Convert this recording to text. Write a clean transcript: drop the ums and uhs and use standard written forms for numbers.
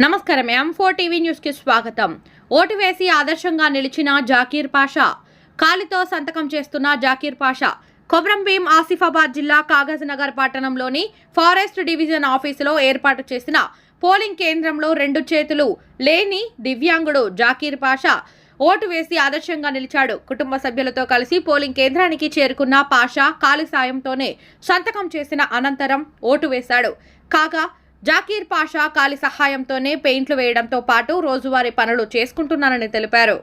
నమస్కారం. M4 TV news కి స్వాగతం. ఓటు వేసి ఆదర్శంగా నిలిచిన జాకీర్ పాషా. కాలితో సంతకం చేస్తున్న జాకీర్ పాషా. కొబ్రంభీం ఆసిఫాబాద్ జిల్లా కాగజ్ నగర్ పట్టణంలోని ఫారెస్ట్ డివిజన్ ఆఫీసులో ఏర్పాటు చేసిన పోలింగ్ కేంద్రంలో 2 చేతులు లేని దివ్యాంగుడు జాకీర్ పాషా ఓటు వేసి ఆదర్శంగా నిలిచాడు. కుటుంబ సభ్యులతో కలిసి పోలింగ్ కేంద్రానికి చేరుకున్న పాషా కాలి సాయంతోనే సంతకం చేసిన అనంతరం ఓటు వేశాడు. కాగా జాకీర్ పాషా కాలి సహాయంతోనే పెయింట్లు వేయడంతో పాటు రోజువారీ పనులు చేసుకుంటున్నానని తెలిపారు.